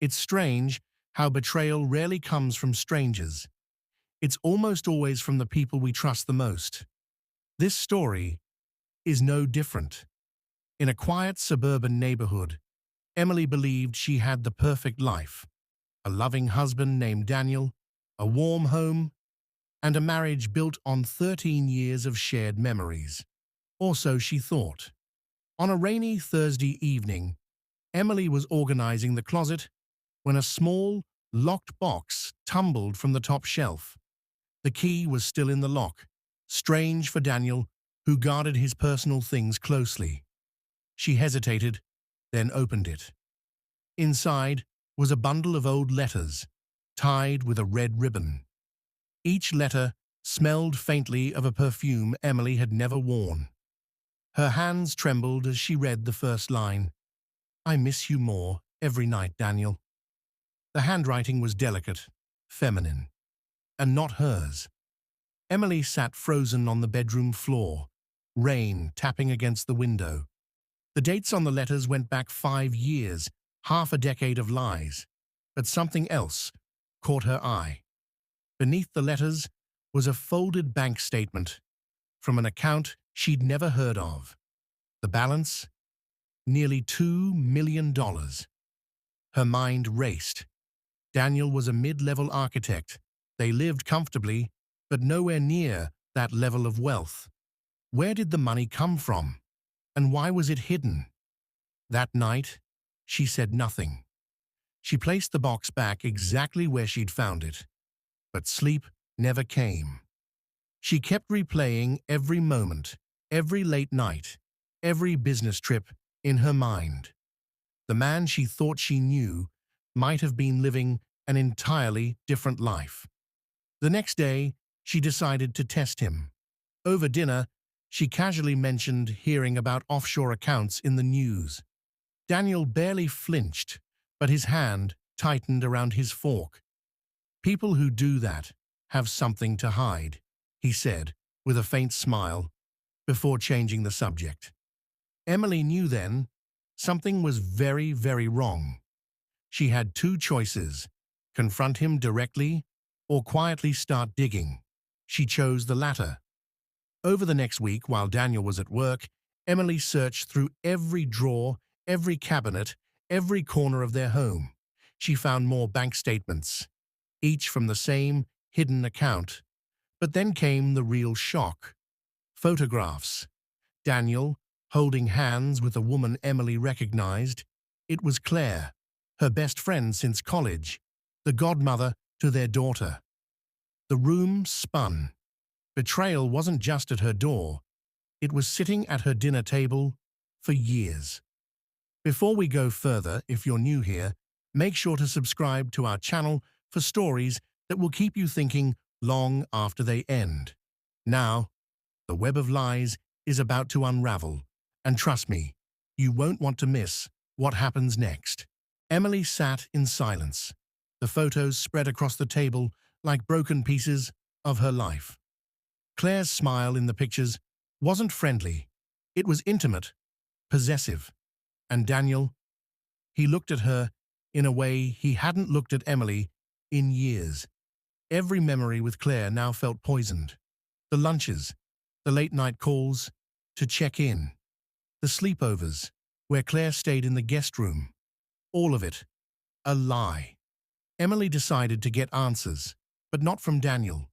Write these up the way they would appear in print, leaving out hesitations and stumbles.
It's strange how betrayal rarely comes from strangers. It's almost always from the people we trust the most. This story is no different. In a quiet suburban neighborhood, Emily believed she had the perfect life: a loving husband named Daniel, a warm home, and a marriage built on 13 years of shared memories. Or so she thought. On a rainy Thursday evening, Emily was organizing the closet when a small, locked box tumbled from the top shelf. The key was still in the lock, strange for Daniel, who guarded his personal things closely. She hesitated, then opened it. Inside was a bundle of old letters, tied with a red ribbon. Each letter smelled faintly of a perfume Emily had never worn. Her hands trembled as she read the first line. "I miss you more every night, Daniel." The handwriting was delicate, feminine, and not hers. Emily sat frozen on the bedroom floor, rain tapping against the window. The dates on the letters went back 5 years, half a decade of lies. But something else caught her eye. Beneath the letters was a folded bank statement from an account she'd never heard of. The balance? Nearly $2 million. Her mind raced. Daniel was a mid-level architect. They lived comfortably, but nowhere near that level of wealth. Where did the money come from? And why was it hidden? That night, she said nothing. She placed the box back exactly where she'd found it. But sleep never came. She kept replaying every moment, every late night, every business trip in her mind. The man she thought she knew might have been living an entirely different life. The next day, she decided to test him. Over dinner, she casually mentioned hearing about offshore accounts in the news. Daniel barely flinched, but his hand tightened around his fork. "People who do that have something to hide," he said, with a faint smile, before changing the subject. Emily knew then something was very, very wrong. She had two choices: confront him directly or quietly start digging. She chose the latter. Over the next week, while Daniel was at work, Emily searched through every drawer, every cabinet, every corner of their home. She found more bank statements, each from the same hidden account. But then came the real shock. Photographs. Daniel, holding hands with a woman Emily recognized. It was Claire, her best friend since college, the godmother to their daughter. The room spun. Betrayal wasn't just at her door. It was sitting at her dinner table for years. Before we go further, if you're new here, make sure to subscribe to our channel for stories that will keep you thinking long after they end. Now, the web of lies is about to unravel, and trust me, you won't want to miss what happens next. Emily sat in silence. The photos spread across the table like broken pieces of her life. Claire's smile in the pictures wasn't friendly. It was intimate, possessive. And Daniel, he looked at her in a way he hadn't looked at Emily in years. Every memory with Claire now felt poisoned. The lunches, the late-night calls to check in, the sleepovers where Claire stayed in the guest room. All of it, a lie. Emily decided to get answers, but not from Daniel.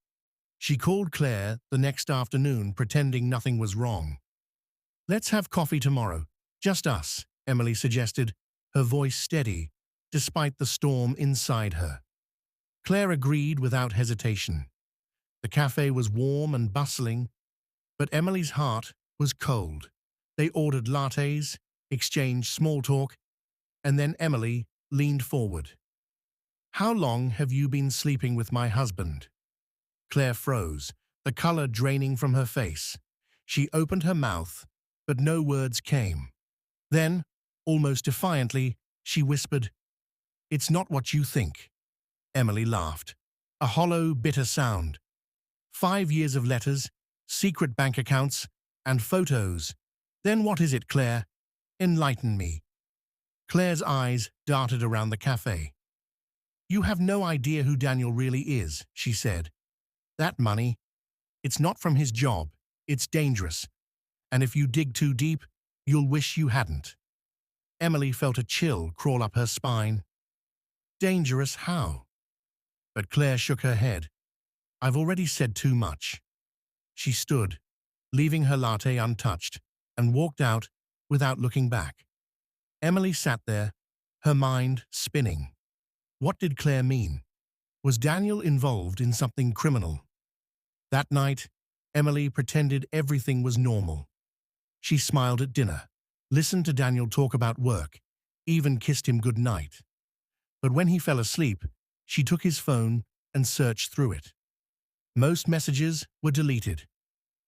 She called Claire the next afternoon, pretending nothing was wrong. "Let's have coffee tomorrow, just us," Emily suggested, her voice steady, despite the storm inside her. Claire agreed without hesitation. The cafe was warm and bustling, but Emily's heart was cold. They ordered lattes, exchanged small talk, and then Emily leaned forward. "How long have you been sleeping with my husband?" Claire froze, the color draining from her face. She opened her mouth, but no words came. Then, almost defiantly, she whispered, "It's not what you think." Emily laughed, a hollow, bitter sound. 5 years of letters, secret bank accounts, and photos. Then what is it, Claire? Enlighten me. Claire's eyes darted around the cafe. "You have no idea who Daniel really is," she said. "That money, it's not from his job. It's dangerous. And if you dig too deep, you'll wish you hadn't." Emily felt a chill crawl up her spine. "Dangerous how?" But Claire shook her head. "I've already said too much." She stood, leaving her latte untouched, and walked out without looking back. Emily sat there, her mind spinning. What did Claire mean? Was Daniel involved in something criminal? That night, Emily pretended everything was normal. She smiled at dinner, listened to Daniel talk about work, even kissed him good night. But when he fell asleep, she took his phone and searched through it. Most messages were deleted,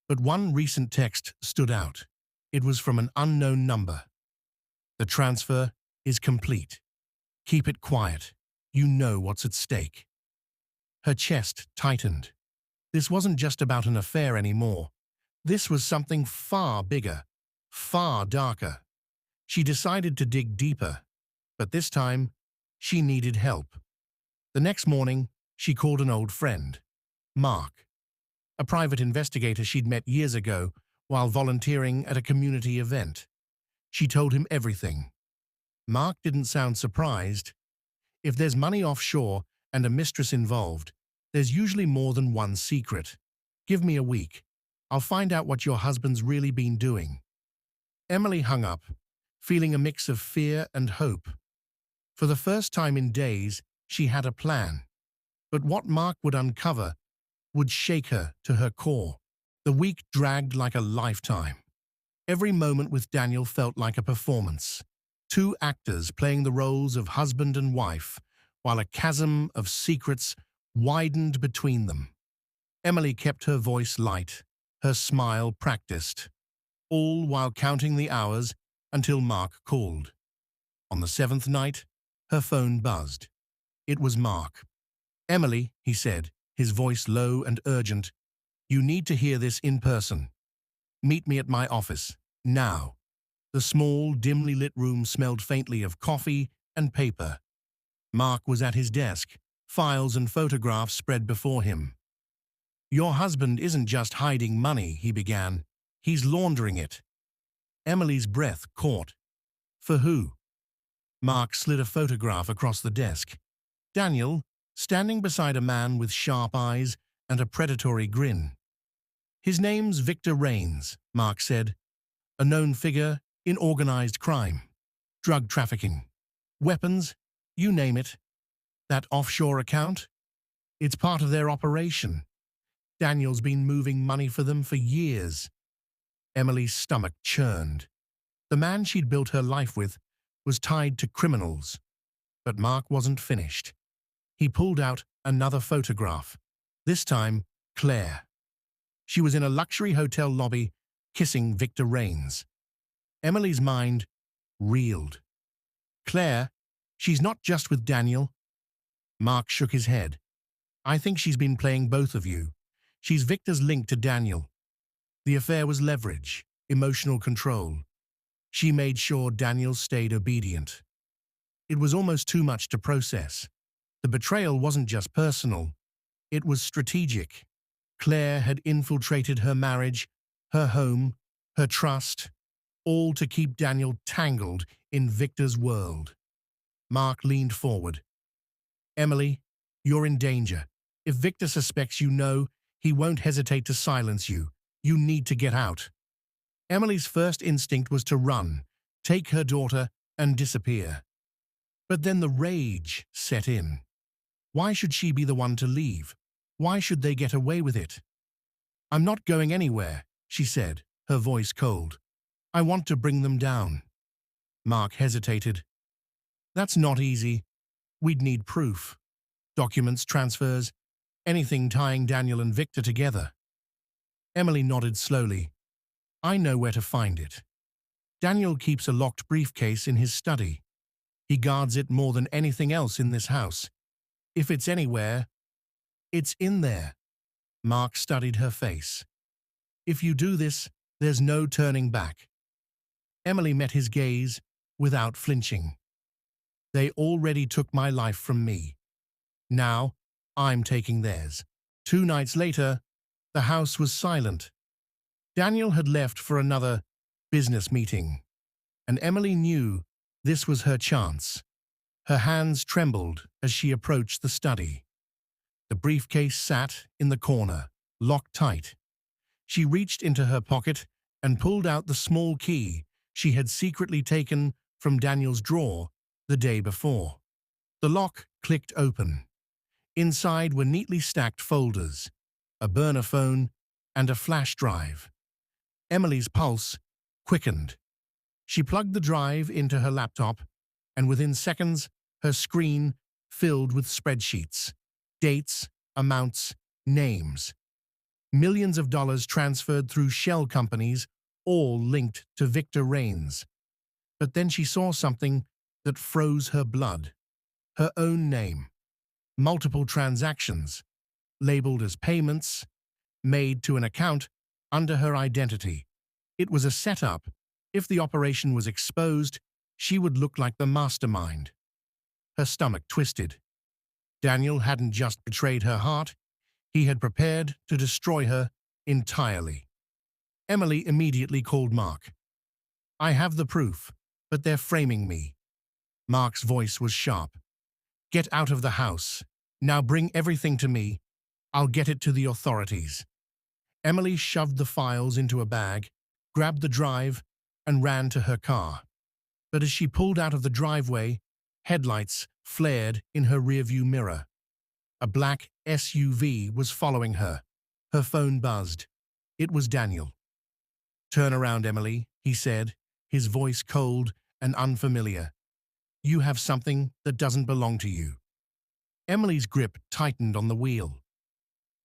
but one recent text stood out. It was from an unknown number. "The transfer is complete. Keep it quiet. You know what's at stake." Her chest tightened. This wasn't just about an affair anymore. This was something far bigger, far darker. She decided to dig deeper, but this time, she needed help. The next morning, she called an old friend, Mark, a private investigator she'd met years ago while volunteering at a community event. She told him everything. Mark didn't sound surprised. If there's money offshore and a mistress involved, there's usually more than one secret. "Give me a week. I'll find out what your husband's really been doing." Emily hung up, feeling a mix of fear and hope. For the first time in days, she had a plan. But what Mark would uncover would shake her to her core. The week dragged like a lifetime. Every moment with Daniel felt like a performance. Two actors playing the roles of husband and wife, while a chasm of secrets widened between them. Emily kept her voice light, her smile practiced, all while counting the hours until Mark called. On the seventh night, her phone buzzed. It was Mark. "Emily," he said, his voice low and urgent, "you need to hear this in person. Meet me at my office, now." The small, dimly lit room smelled faintly of coffee and paper. Mark was at his desk, files and photographs spread before him. "Your husband isn't just hiding money," he began. "He's laundering it." Emily's breath caught. "For who?" Mark slid a photograph across the desk. Daniel, standing beside a man with sharp eyes and a predatory grin. "His name's Victor Rains," Mark said. "A known figure in organized crime, drug trafficking, weapons, you name it. That offshore account? It's part of their operation. Daniel's been moving money for them for years." Emily's stomach churned. The man she'd built her life with was tied to criminals. But Mark wasn't finished. He pulled out another photograph, this time Claire. She was in a luxury hotel lobby, kissing Victor Rains. Emily's mind reeled. "Claire, she's not just with Daniel." Mark shook his head. "I think she's been playing both of you. She's Victor's link to Daniel. The affair was leverage, emotional control. She made sure Daniel stayed obedient." It was almost too much to process. The betrayal wasn't just personal. It was strategic. Claire had infiltrated her marriage, her home, her trust, all to keep Daniel tangled in Victor's world. Mark leaned forward. "Emily, you're in danger. If Victor suspects you know, he won't hesitate to silence you. You need to get out." Emily's first instinct was to run, take her daughter, and disappear. But then the rage set in. Why should she be the one to leave? Why should they get away with it? "I'm not going anywhere," she said, her voice cold. "I want to bring them down." Mark hesitated. "That's not easy. We'd need proof. Documents, transfers, anything tying Daniel and Victor together." Emily nodded slowly. "I know where to find it. Daniel keeps a locked briefcase in his study. He guards it more than anything else in this house. If it's anywhere, it's in there." Mark studied her face. "If you do this, there's no turning back." Emily met his gaze without flinching. They already took my life from me. Now, I'm taking theirs. 2 nights later, the house was silent. Daniel had left for another business meeting, and Emily knew this was her chance. Her hands trembled as she approached the study. The briefcase sat in the corner, locked tight. She reached into her pocket and pulled out the small key she had secretly taken from Daniel's drawer the day before. The lock clicked open. Inside were neatly stacked folders, a burner phone, and a flash drive. Emily's pulse quickened. She plugged the drive into her laptop, and within seconds, her screen filled with spreadsheets, dates, amounts, names. Millions of dollars transferred through shell companies, all linked to Victor Rains. But then she saw something that froze her blood. Her own name. Multiple transactions, labeled as payments, made to an account under her identity. It was a setup. If the operation was exposed, she would look like the mastermind. Her stomach twisted. Daniel hadn't just betrayed her heart, he had prepared to destroy her entirely. Emily immediately called Mark. "I have the proof, but they're framing me." Mark's voice was sharp. "Get out of the house. Now bring everything to me. I'll get it to the authorities." Emily shoved the files into a bag, grabbed the drive, and ran to her car. But as she pulled out of the driveway, headlights flared in her rearview mirror. A black SUV was following her. Her phone buzzed. It was Daniel. "Turn around, Emily," he said, his voice cold and unfamiliar. "You have something that doesn't belong to you." Emily's grip tightened on the wheel.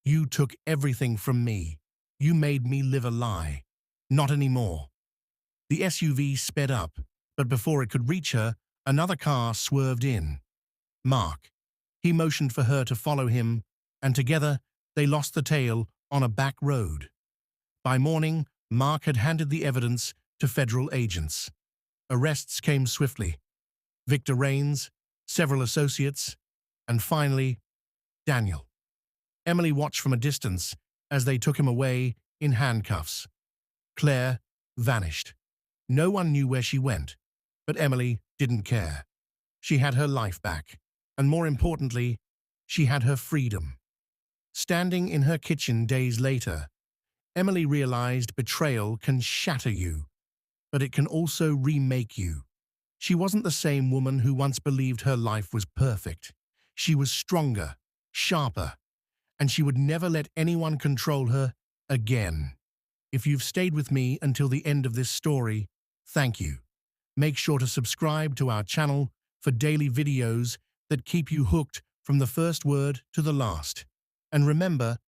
"You took everything from me. You made me live a lie. Not anymore." The SUV sped up, but before it could reach her, another car swerved in. Mark. He motioned for her to follow him, and together they lost the tail on a back road. By morning, Mark had handed the evidence to federal agents. Arrests came swiftly. Victor Rains, several associates, and finally, Daniel. Emily watched from a distance as they took him away in handcuffs. Claire vanished. No one knew where she went, but Emily didn't care. She had her life back, and more importantly, she had her freedom. Standing in her kitchen days later, Emily realized betrayal can shatter you, but it can also remake you. She wasn't the same woman who once believed her life was perfect. She was stronger, sharper, and she would never let anyone control her again. If you've stayed with me until the end of this story, thank you. Make sure to subscribe to our channel for daily videos that keep you hooked from the first word to the last. And remember,